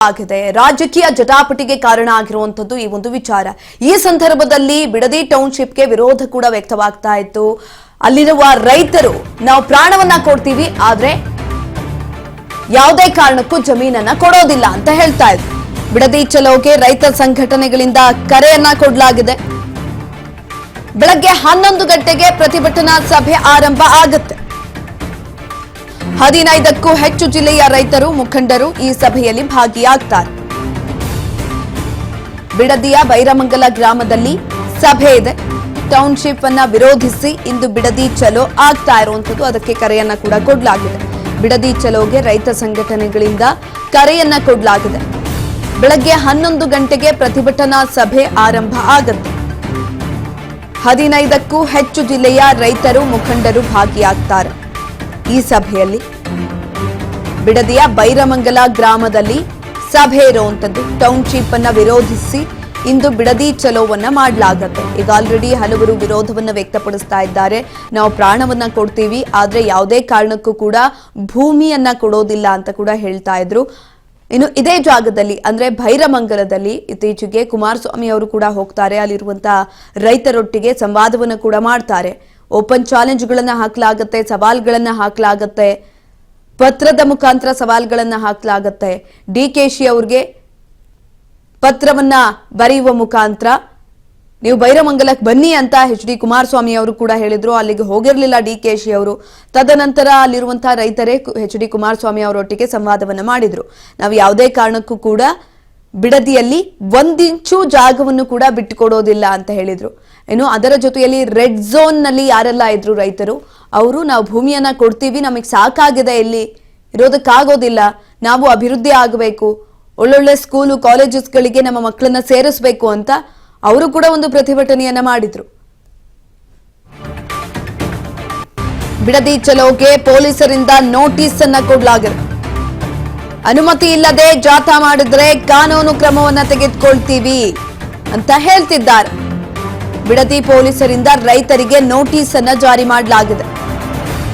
ಆಗಿದೆ ರಾಜಕೀಯ ಜಟಾಪಟಿಗೆ ಕಾರಣ ಆಗಿರುವಂತದ್ದು ಈ ಒಂದು ವಿಚಾರ। ಈ ಸಂದರ್ಭದಲ್ಲಿ ಬಿಡದಿ ಟೌನ್ಶಿಪ್ಗೆ ವಿರೋಧ ಕೂಡ ವ್ಯಕ್ತವಾಗ್ತಾ ಇತ್ತು। ಅಲ್ಲಿರುವ ರೈತರು ನಾವು ಪ್ರಾಣವನ್ನ ಕೊಡ್ತೀವಿ ಆದ್ರೆ ಯಾವುದೇ ಕಾರಣಕ್ಕೂ ಜಮೀನನ್ನ ಕೊಡೋದಿಲ್ಲ ಅಂತ ಹೇಳ್ತಾ ಇದ್ರು। ಬಿಡದಿ ಚಲೋಗೆ ರೈತ ಸಂಘಟನೆಗಳಿಂದ ಕರೆಯನ್ನ ಕೊಡಲಾಗಿದೆ। ಬೆಳಗ್ಗೆ 11 ಗಂಟೆಗೆ ಪ್ರತಿಭಟನಾ ಸಭೆ ಆರಂಭ ಆಗುತ್ತೆ। 15ಕ್ಕೂ ಹೆಚ್ಚು ಜಿಲ್ಲೆಯ ರೈತರು ಮುಖಂಡರು ಈ ಸಭೆಯಲ್ಲಿ ಭಾಗಿಯಾಗ್ತಾರೆ। ಬಿಡದಿಯ ಬೈರಮಂಗಲ ಗ್ರಾಮದಲ್ಲಿ ಸಭೆ ಇದೆ। ಟೌನ್ಶಿಪ್ ಅನ್ನ ವಿರೋಧಿಸಿ ಇಂದು ಬಿಡದಿ ಚಲೋ ಆಗ್ತಾ ಇರುವಂತದ್ದು, ಅದಕ್ಕೆ ಕರೆಯನ್ನ ಕೂಡ ಕೊಡಲಾಗಿದೆ। ಬಿಡದಿ ಚಲೋಗೆ ರೈತ ಸಂಘಟನೆಗಳಿಂದ ಕರೆಯನ್ನ ಕೊಡಲಾಗಿದೆ। ಬೆಳಗ್ಗೆ 11 ಗಂಟೆಗೆ ಪ್ರತಿಭಟನಾ ಸಭೆ ಆರಂಭ ಆಗುತ್ತೆ। 15ಕ್ಕೂ ಹೆಚ್ಚು ಜಿಲ್ಲೆಯ ರೈತರು ಮುಖಂಡರು ಭಾಗಿಯಾಗ್ತಾರೆ। ಈ ಸಭೆಯಲ್ಲಿ ಬಿಡದಿಯ ಬೈರಮಂಗಲ ಗ್ರಾಮದಲ್ಲಿ ಸಭೆ ಇರುವಂತದ್ದು। ಟೌನ್ಶಿಪ್ ಅನ್ನ ವಿರೋಧಿಸಿ ಇಂದು ಬಿಡದಿ ಚಲೋವನ್ನ ಮಾಡಲಾಗುತ್ತೆ। ಈಗ ಆಲ್ರೆಡಿ ಹಲವರು ವಿರೋಧವನ್ನ ವ್ಯಕ್ತಪಡಿಸ್ತಾ ಇದ್ದಾರೆ। ನಾವು ಪ್ರಾಣವನ್ನ ಕೊಡ್ತೀವಿ ಆದ್ರೆ ಯಾವುದೇ ಕಾರಣಕ್ಕೂ ಕೂಡ ಭೂಮಿಯನ್ನ ಕೊಡೋದಿಲ್ಲ ಅಂತ ಕೂಡ ಹೇಳ್ತಾ ಇದ್ರು। ಇನ್ನು ಇದೇ ಜಾಗದಲ್ಲಿ ಅಂದ್ರೆ ಬೈರಮಂಗಲದಲ್ಲಿ ಇತ್ತೀಚೆಗೆ ಕುಮಾರಸ್ವಾಮಿ ಅವರು ಕೂಡ ಹೋಗ್ತಾರೆ, ಅಲ್ಲಿರುವಂತಹ ರೈತರೊಟ್ಟಿಗೆ ಸಂವಾದವನ್ನು ಕೂಡ ಮಾಡ್ತಾರೆ। ಓಪನ್ ಚಾಲೆಂಜ್ಗಳನ್ನ ಹಾಕಲಾಗುತ್ತೆ, ಸವಾಲ್ಗಳನ್ನ ಹಾಕಲಾಗುತ್ತೆ, ಪತ್ರದ ಮುಖಾಂತರ ಸವಾಲ್ಗಳನ್ನ ಹಾಕಲಾಗುತ್ತೆ। ಡಿಕೆಶಿ ಅವರಿಗೆ ಪತ್ರವನ್ನ ಬರೆಯುವ ಮುಖಾಂತರ ನೀವು ಬೈರಮಂಗಲಕ್ಕೆ ಬನ್ನಿ ಅಂತ ಎಚ್.ಡಿ. ಕುಮಾರಸ್ವಾಮಿ ಅವರು ಕೂಡ ಹೇಳಿದ್ರು। ಅಲ್ಲಿಗೆ ಹೋಗಿರಲಿಲ್ಲ ಡಿಕೆಶಿ ಅವರು। ತದನಂತರ ಅಲ್ಲಿರುವಂತಹ ರೈತರೇ ಎಚ್.ಡಿ. ಕುಮಾರಸ್ವಾಮಿ ಅವರೊಟ್ಟಿಗೆ ಸಂವಾದವನ್ನ ಮಾಡಿದ್ರು। ನಾವು ಯಾವುದೇ ಕಾರಣಕ್ಕೂ ಕೂಡ ಬಿಡದಿಯಲ್ಲಿ 1 ಇಂಚು ಜಾಗವನ್ನು ಕೂಡ ಬಿಟ್ಟುಕೊಡೋದಿಲ್ಲ ಅಂತ ಹೇಳಿದ್ರು। ಇನ್ನು ಅದರ ಜೊತೆಯಲ್ಲಿ ರೆಡ್ ಝೋನ್ ನಲ್ಲಿ ಯಾರೆಲ್ಲ ಇದ್ರು ರೈತರು, ಅವರು ನಾವು ಭೂಮಿಯನ್ನ ಕೊಡ್ತೀವಿ, ನಮಗೆ ಸಾಕಾಗಿದೆ, ಇಲ್ಲಿ ಇರೋದಕ್ಕಾಗೋದಿಲ್ಲ, ನಾವು ಅಭಿವೃದ್ಧಿ ಆಗಬೇಕು, ಒಳ್ಳೊಳ್ಳೆ ಸ್ಕೂಲು ಕಾಲೇಜಸ್ಗಳಿಗೆ ನಮ್ಮ ಮಕ್ಕಳನ್ನ ಸೇರಿಸಬೇಕು ಅಂತ ಅವರು ಕೂಡ ಒಂದು ಪ್ರತಿಭಟನೆಯನ್ನ ಮಾಡಿದ್ರು। ಬಿಡದಿ ಚಲೋಗೆ ಪೊಲೀಸರಿಂದ ನೋಟಿಸ್ ಅನ್ನ ಕೊಡಲಾಗಿದೆ। ಅನುಮತಿ ಇಲ್ಲದೆ ಜಾಥಾ ಮಾಡಿದ್ರೆ ಕಾನೂನು ಕ್ರಮವನ್ನ ತೆಗೆದುಕೊಳ್ತೀವಿ ಅಂತ ಹೇಳ್ತಿದ್ದಾರೆ। ಬಿಡದಿ ಪೊಲೀಸರಿಂದ ರೈತರಿಗೆ ನೋಟಿಸ್ ಅನ್ನ ಜಾರಿ ಮಾಡಲಾಗಿದೆ।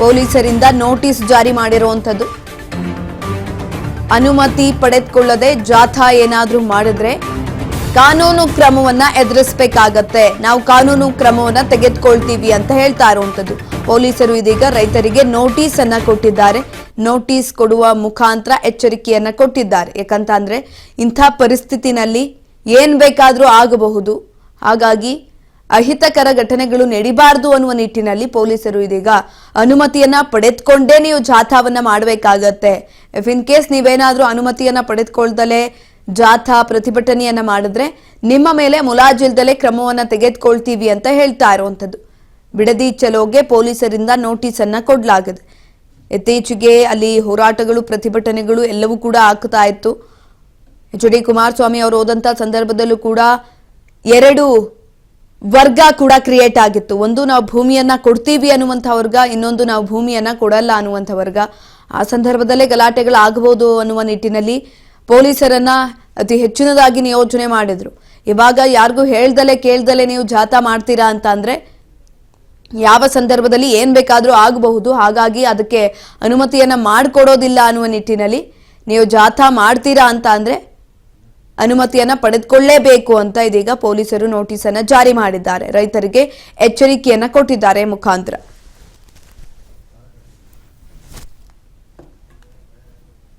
ಪೊಲೀಸರಿಂದ ನೋಟಿಸ್ ಜಾರಿ ಮಾಡಿರುವಂತದ್ದು, ಅನುಮತಿ ಪಡೆದುಕೊಳ್ಳದೆ ಜಾಥಾ ಏನಾದ್ರೂ ಮಾಡಿದ್ರೆ ಕಾನೂನು ಕ್ರಮವನ್ನ ಎದುರಿಸಬೇಕಾಗತ್ತೆ, ನಾವು ಕಾನೂನು ಕ್ರಮವನ್ನ ತೆಗೆದುಕೊಳ್ತೀವಿ ಅಂತ ಹೇಳ್ತಾ ಇರುವಂತದ್ದು। ಪೊಲೀಸರು ಇದೀಗ ರೈತರಿಗೆ ನೋಟಿಸ್ ಅನ್ನ ಕೊಟ್ಟಿದ್ದಾರೆ। ನೋಟಿಸ್ ಕೊಡುವ ಮುಖಾಂತರ ಎಚ್ಚರಿಕೆಯನ್ನ ಕೊಟ್ಟಿದ್ದಾರೆ। ಯಾಕಂತಂದ್ರೆ ಇಂಥ ಪರಿಸ್ಥಿತಿನಲ್ಲಿ ಏನ್ ಬೇಕಾದ್ರೂ ಆಗಬಹುದು, ಹಾಗಾಗಿ ಅಹಿತಕರ ಘಟನೆಗಳು ನಡೀಬಾರದು ಅನ್ನುವ ನಿಟ್ಟಿನಲ್ಲಿ ಪೊಲೀಸರು ಇದೀಗ ಅನುಮತಿಯನ್ನ ಪಡೆದುಕೊಂಡೇ ನೀವು ಜಾಥಾವನ್ನ ಮಾಡಬೇಕಾಗತ್ತೆ। ಇಫ್ ಇನ್ ಕೇಸ್ ನೀವೇನಾದ್ರೂ ಅನುಮತಿಯನ್ನ ಪಡೆದುಕೊಳ್ಳದಲೇ ಜಾಥಾ ಪ್ರತಿಭಟನೆಯನ್ನ ಮಾಡಿದ್ರೆ ನಿಮ್ಮ ಮೇಲೆ ಮುಲಾಜಿಲ್ದಲೇ ಕ್ರಮವನ್ನ ತೆಗೆದುಕೊಳ್ತೀವಿ ಅಂತ ಹೇಳ್ತಾ ಇರುವಂತದ್ದು। ಬಿಡದಿ ಚಲೋಗೆ ಪೊಲೀಸರಿಂದ ನೋಟಿಸ್ ಅನ್ನ ಕೊಡಲಾಗಿದೆ। ಇತ್ತೀಚೆಗೆ ಅಲ್ಲಿ ಹೋರಾಟಗಳು ಪ್ರತಿಭಟನೆಗಳು ಎಲ್ಲವೂ ಕೂಡ ಆಗ್ತಾ ಇತ್ತು। ಎಚ್.ಡಿ. ಕುಮಾರಸ್ವಾಮಿ ಅವರು ಹೋದಂತ ಸಂದರ್ಭದಲ್ಲೂ ಕೂಡ 2 ವರ್ಗ ಕೂಡ ಕ್ರಿಯೇಟ್ ಆಗಿತ್ತು। ಒಂದು ನಾವು ಭೂಮಿಯನ್ನ ಕೊಡ್ತೀವಿ ಅನ್ನುವಂಥ ವರ್ಗ, ಇನ್ನೊಂದು ನಾವು ಭೂಮಿಯನ್ನ ಕೊಡಲ್ಲ ಅನ್ನುವಂಥ ವರ್ಗ। ಆ ಸಂದರ್ಭದಲ್ಲೇ ಗಲಾಟೆಗಳು ಆಗಬಹುದು ಅನ್ನುವ ನಿಟ್ಟಿನಲ್ಲಿ ಪೊಲೀಸರನ್ನ ಅತಿ ಹೆಚ್ಚಿನದಾಗಿ ನಿಯೋಜನೆ ಮಾಡಿದ್ರು। ಇವಾಗ ಯಾರಿಗೂ ಹೇಳ್ದಲೆ ಕೇಳ್ದಲೆ ನೀವು ಜಾಥಾ ಮಾಡ್ತೀರಾ ಅಂತ ಅಂದ್ರೆ ಯಾವ ಸಂದರ್ಭದಲ್ಲಿ ಏನ್ ಬೇಕಾದ್ರೂ ಆಗಬಹುದು, ಹಾಗಾಗಿ ಅದಕ್ಕೆ ಅನುಮತಿಯನ್ನ ಮಾಡಿಕೊಡೋದಿಲ್ಲ ಅನ್ನುವ ನಿಟ್ಟಿನಲ್ಲಿ ನೀವು ಜಾಥಾ ಮಾಡ್ತೀರಾ ಅಂತ ಅಂದ್ರೆ ಅನುಮತಿಯನ್ನ ಪಡೆದುಕೊಳ್ಳಲೇಬೇಕು ಅಂತ ಇದೀಗ ಪೊಲೀಸರು ನೋಟಿಸ್ ಅನ್ನ ಜಾರಿ ಮಾಡಿದ್ದಾರೆ, ರೈತರಿಗೆ ಎಚ್ಚರಿಕೆಯನ್ನ ಕೊಟ್ಟಿದ್ದಾರೆ ಮುಖಾಂತರ।